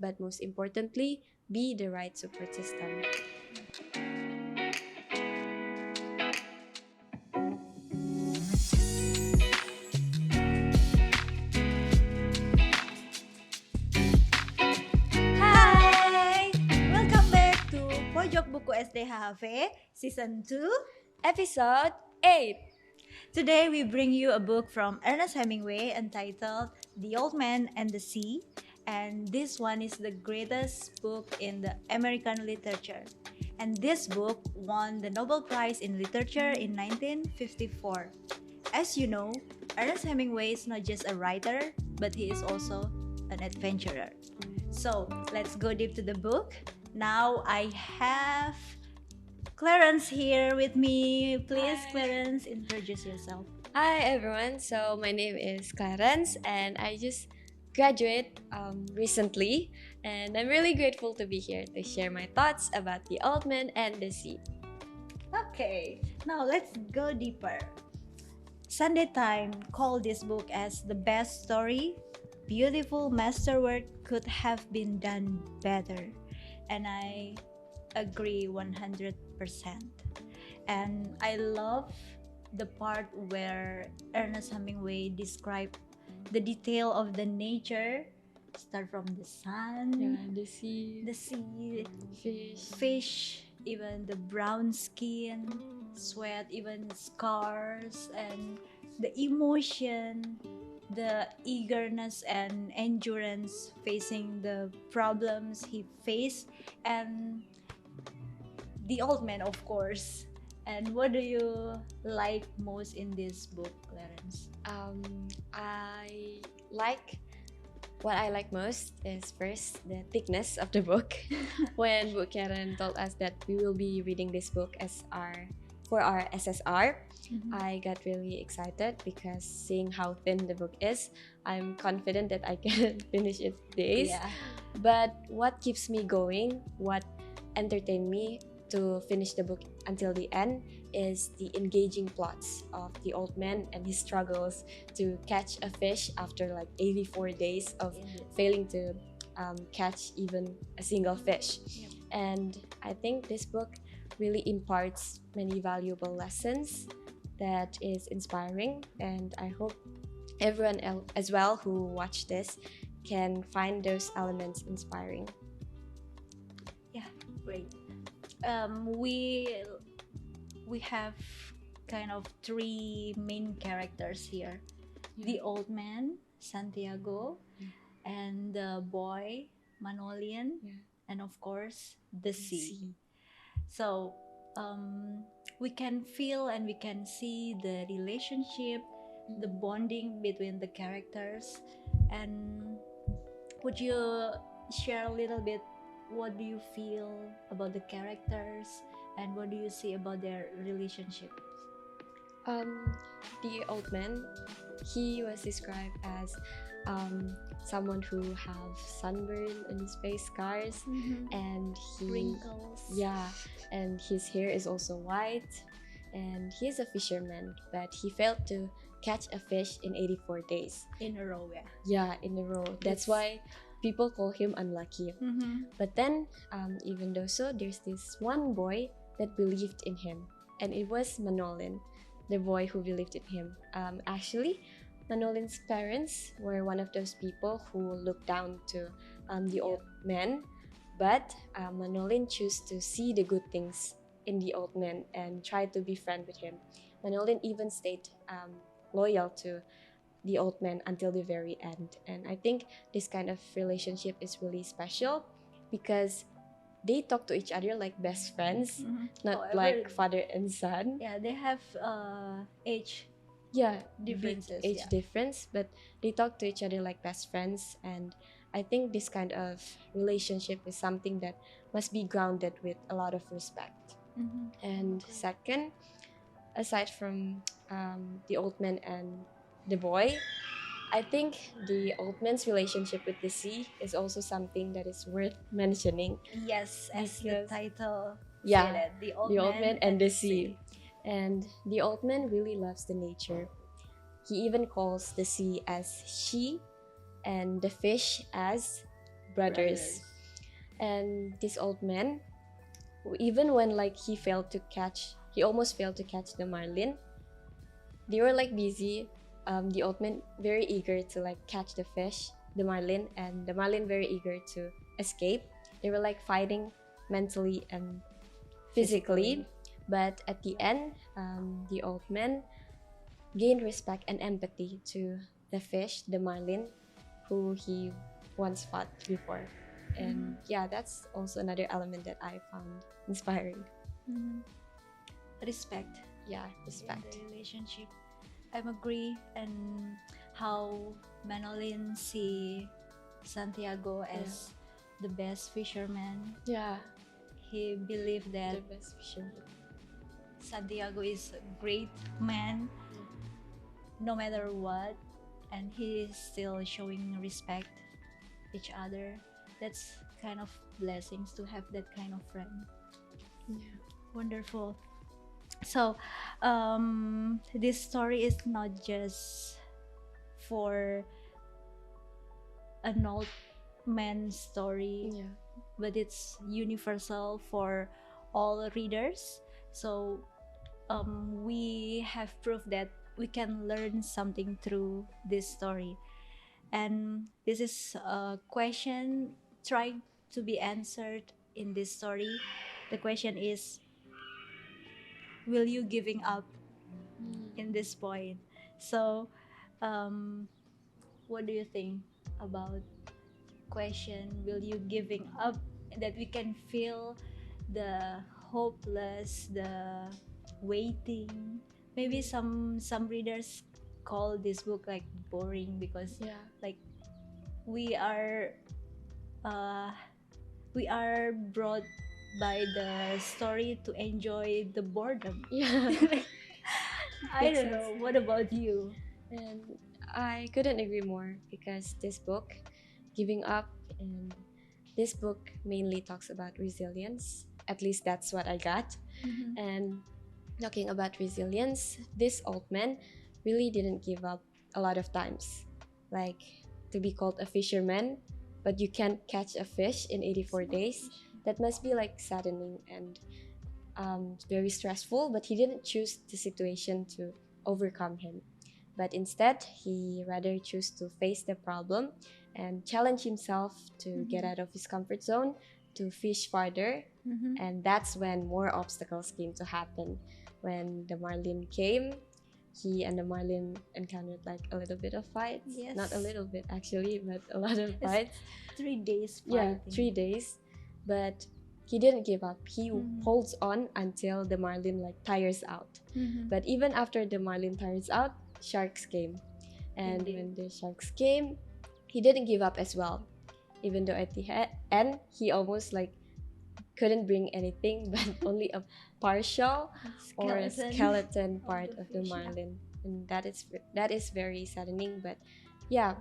but most importantly, be the right support system. Hi! Welcome back to Pojok Buku SDH-HV Season 2. Episode 8. Today we bring you a book from Ernest Hemingway entitled The Old Man and the Sea. And this one is the greatest book in the American literature. And this book won the Nobel Prize in Literature in 1954. As you know, Ernest Hemingway is not just a writer, but he is also an adventurer. So let's go deep to the book. Now I have Clarence here with me. Please, Hi. Clarence, introduce yourself. Hi everyone, so my name is Clarence and I just graduated recently, and I'm really grateful to be here to share my thoughts about The Old Man and the Sea. Okay, now let's go deeper. Sunday Time called this book as the best story. Beautiful masterwork could have been done better. And I agree 100%. And I love the part where Ernest Hemingway described the detail of the nature, start from the sun, The sea, the sea, fish. fish, even the brown skin, sweat, even scars, and the emotion, the eagerness and endurance facing the problems he faced, and the old man, of course. And what do you like most in this book, Clarence? I like what I like most is first the thickness of the book. When Book Karen told us that we will be reading this book as our SSR, I got really excited because seeing how thin the book is, I'm confident that I can finish it days. Yeah. But what keeps me going, what entertained me to finish the book until the end is the engaging plots of the old man and his struggles to catch a fish after like 84 days of failing to catch even a single fish. Yep. And I think this book really imparts many valuable lessons that is inspiring, and I hope everyone else as well who watch this can find those elements inspiring. Great. We have kind of three main characters here: the old man Santiago, and the boy Manolian, and of course the sea. So we can feel and we can see the relationship, the bonding between the characters. And would you share a little bit, what do you feel about the characters and what do you see about their relationship? The old man, he was described as someone who have sunburn on his face, scars, and he Wrinkles. yeah, and his hair is also white, and he is a fisherman, but he failed to catch a fish in 84 days. In a row, yeah. Yeah, in a row. That's Yes. why people call him unlucky. But then, even though so, there's this one boy that believed in him, and it was Manolin, the boy who believed in him. Actually, Manolin's parents were one of those people who looked down to the old man, but Manolin chose to see the good things in the old man and try to be friend with him. Manolin even stayed loyal to the old man until the very end. And I think this kind of relationship is really special because they talk to each other like best friends, not However, like father and son. yeah, they have age Yeah, differences. big age difference, but they talk to each other like best friends. And I think this kind of relationship is something that must be grounded with a lot of respect. And second, aside from the old man and the boy, I think the old man's relationship with the sea is also something that is worth mentioning. Yes, as the Because- title Yeah, stated, the old man and the sea. And the old man really loves the nature. He even calls the sea as she and the fish as brothers. And this old man, even when like he almost failed to catch the marlin, they were like busy. The old man very eager to like catch the fish, the marlin, and the marlin very eager to escape. They were like fighting mentally and physically. But at the end, the old man gained respect and empathy to the fish, the marlin, who he once fought before. And yeah, that's also another element that I found inspiring. Respect. Yeah, respect. In the relationship. I agree, and how Manolin see Santiago as the best fisherman. Yeah, He believed that the best fisherman. Santiago is a great man, no matter what, and he is still showing respect each other. That's kind of blessings to have that kind of friend. Yeah. Wonderful. So this story is not just for an old man story, but it's universal for all readers. So we have proof that we can learn something through this story, and this is a question trying to be answered in this story. The question is, will you giving up in this point? So what do you think about question, will you giving up, that we can feel the hopeless, the waiting? Maybe some readers call this book like boring because like we are brought by the story to enjoy the boredom. I don't know, what about you? And I couldn't agree more, because this book, Giving Up, and this book mainly talks about resilience. At least that's what I got. And talking about resilience, this old man really didn't give up a lot of times. Like, to be called a fisherman, but you can't catch a fish in 84 days, that must be like saddening and very stressful. But he didn't choose the situation to overcome him, but instead he rather chose to face the problem and challenge himself to get out of his comfort zone, to fish farther. And that's when more obstacles came to happen. When the marlin came, he and the marlin encountered like a little bit of fights. Not a little bit actually, but a lot of fights. 3 days fighting. Yeah, 3 days. But he didn't give up. He holds on until the marlin like tires out. But even after the marlin tires out, sharks came. And when the sharks came, he didn't give up as well. Even though at the end, he almost like couldn't bring anything but only a partial or a skeleton part of the marlin. And that is very saddening. But yeah,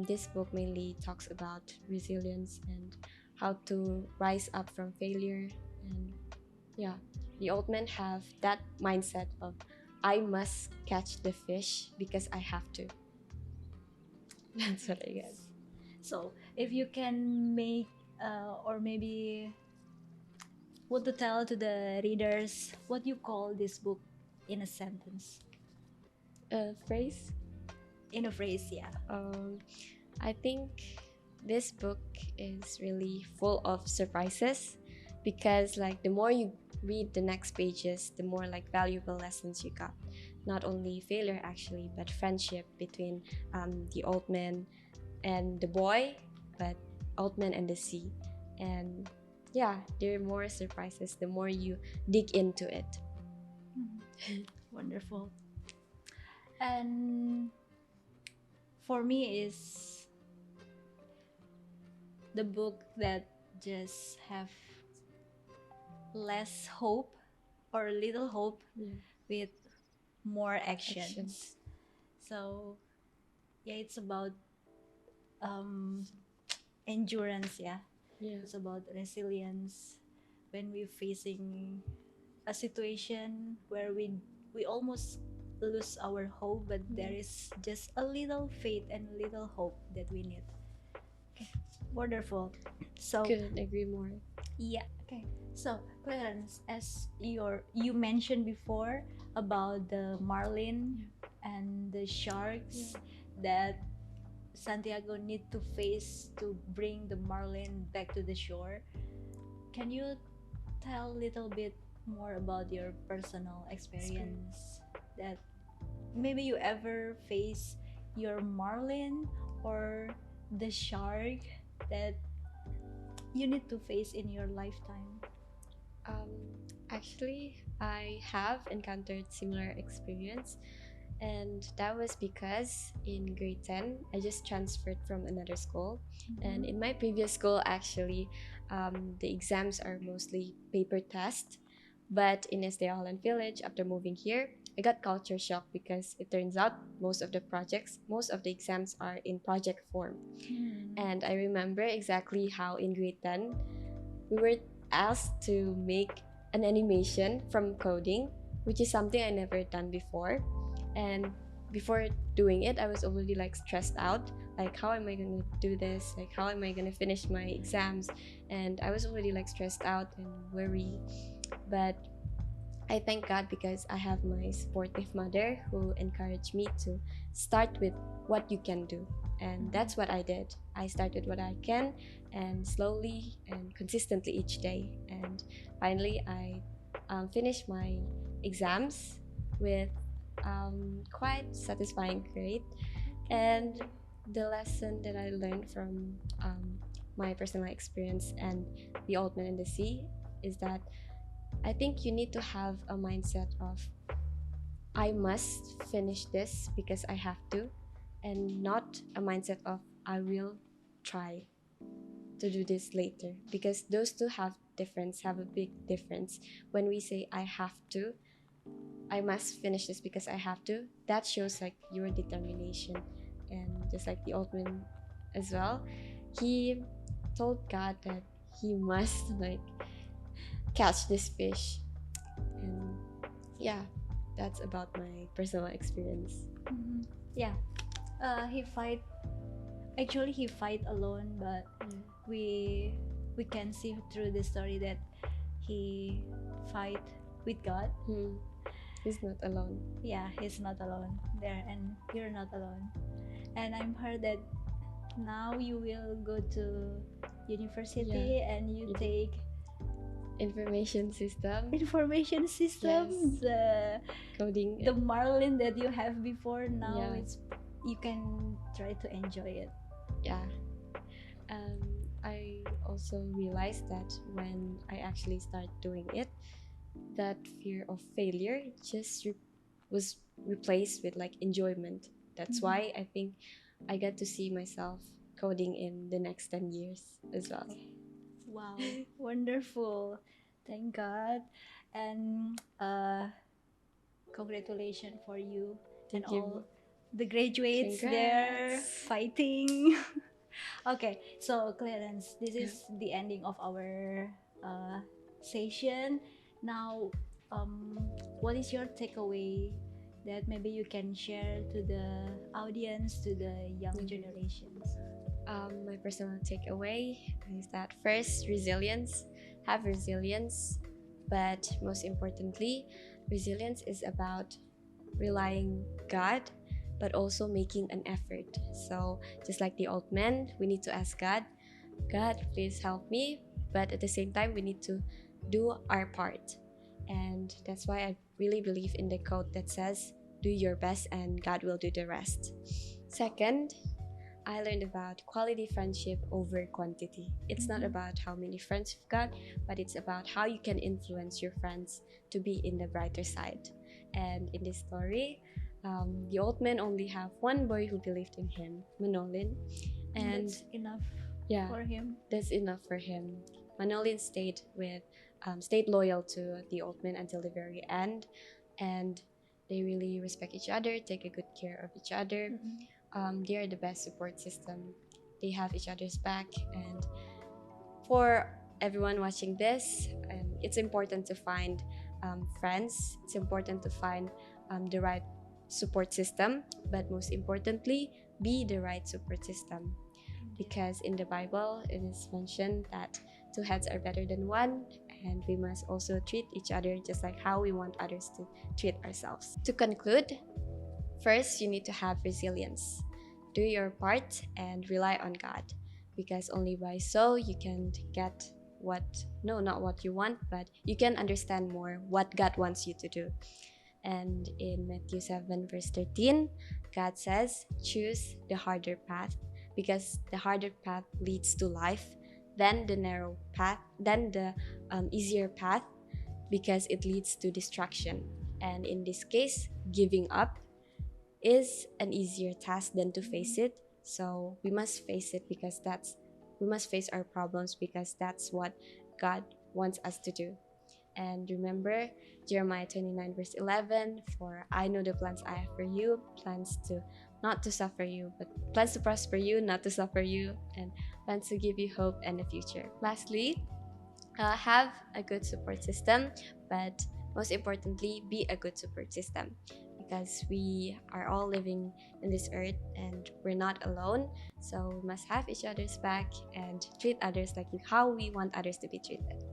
this book mainly talks about resilience and how to rise up from failure. And yeah, the old men have that mindset of, I must catch the fish because I have to. That's what I guess. So if you can make or maybe what to tell to the readers, what you call this book in a sentence? A phrase? In a phrase, yeah. I think this book is really full of surprises, because like the more you read the next pages, the more like valuable lessons you got. Not only failure actually, but friendship between the old man and the boy, but old man and the sea. And yeah, there are more surprises the more you dig into it. Wonderful. And for me is the book that just have less hope or little hope with more actions. So yeah, it's about endurance. It's about resilience when we're facing a situation where we almost lose our hope, but there is just a little faith and little hope that we need. Okay. Wonderful. So Couldn't agree more. yeah, okay. So Clarence, as you mentioned before about the marlin and the sharks that Santiago need to face to bring the marlin back to the shore. Can you tell a little bit more about your personal experience that maybe you ever face your marlin or the shark that you need to face in your lifetime? Um, Actually, I have encountered similar experience, and that was because in grade 10, I just transferred from another school. And in my previous school, actually, the exams are mostly paper test. But in SDH-Holland Village, after moving here, I got culture shock because it turns out most of the exams are in project form. And I remember exactly how in grade 10, we were asked to make an animation from coding, which is something I never done before. And before doing it, I was already like stressed out. Like, how am I gonna do this? Like, how am I gonna finish my exams? And I was already like stressed out and worried. But I thank God because I have my supportive mother who encouraged me to start with what you can do. And that's what I did. I started what I can and slowly and consistently each day. And finally, I finished my exams with quite satisfying grade. And the lesson that I learned from my personal experience and the Old Man in the Sea is that I think you need to have a mindset of I must finish this because I have to, and not a mindset of I will try to do this later, because those two have a big difference. When we say I have to, I must finish this because I have to, that shows like your determination. And just like the old man as well, he told God that he must like catch this fish. And yeah, that's about my personal experience. Yeah, he fight. Actually, he fight alone, but we can see through the story that he fight with God. He's not alone. Yeah, he's not alone there, and you're not alone. And I'm heard that now you will go to university and you take information system, yes. The coding, the marlin that you have before. Now it's you can try to enjoy it. I also realized that when I actually start doing it, that fear of failure just was replaced with like enjoyment. That's why I think I get to see myself coding in the next 10 years as well. Wow, wonderful. Thank God. And congratulations for you. Thank and you. All the graduates. Congrats. There fighting. Okay, so Clarence, this is the ending of our session. Now, what is your takeaway that maybe you can share to the audience, to the young generations? My personal takeaway is that first, resilience. Have resilience, but most importantly, resilience is about relying God, but also making an effort. So just like the old man, we need to ask God, God, please help me. But at the same time, we need to do our part. And that's why I really believe in the quote that says, do your best and God will do the rest. Second, I learned about quality friendship over quantity. It's not about how many friends you've got, but it's about how you can influence your friends to be in the brighter side. And in this story, the old man only have one boy who believed in him, Manolin. And that's enough for him. That's enough for him. Manolin stayed loyal to the old man until the very end, and they really respect each other, take a good care of each other. They are the best support system. They have each other's back. And for everyone watching this, it's important to find friends. It's important to find the right support system, but most importantly, be the right support system. because in the Bible it is mentioned that two heads are better than one, and we must also treat each other just like how we want others to treat ourselves. To conclude, first you need to have resilience. Do your part and rely on God, because only by so you can get not what you want, but you can understand more what God wants you to do. And in Matthew 7 verse 13, God says, choose the harder path, because the harder path leads to life, then the narrow path, then the easier path, because it leads to destruction. And in this case, giving up is an easier task than to face it. So we must face it, because we must face our problems, because that's what God wants us to do. And remember Jeremiah 29 verse 11, for I know the plans I have for you, plans to not to suffer you, but plans to prosper you, not to suffer you, and plans to give you hope and a future. Lastly, have a good support system, but most importantly, be a good support system, because we are all living in this earth and we're not alone. So we must have each other's back and treat others like how we want others to be treated.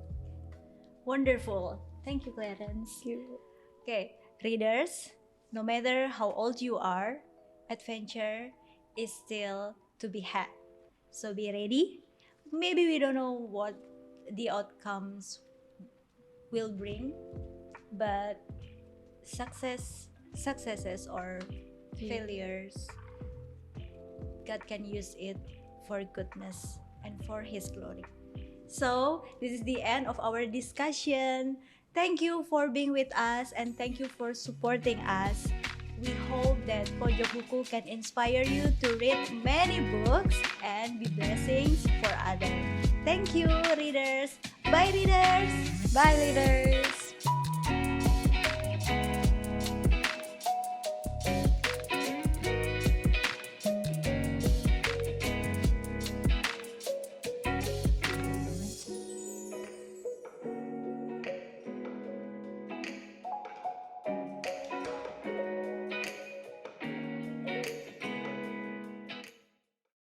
Wonderful. Thank you, Clarence. Thank you. Okay, readers, no matter how old you are, adventure is still to be had. So be ready. Maybe we don't know what the outcomes will bring, but successes or failures, God can use it for goodness and for His glory. So this is the end of our discussion. Thank you for being with us, and thank you for supporting us. We hope that Pojok Buku can inspire you to read many books and be blessings for others. Thank you, readers. Bye, readers. Bye, leaders.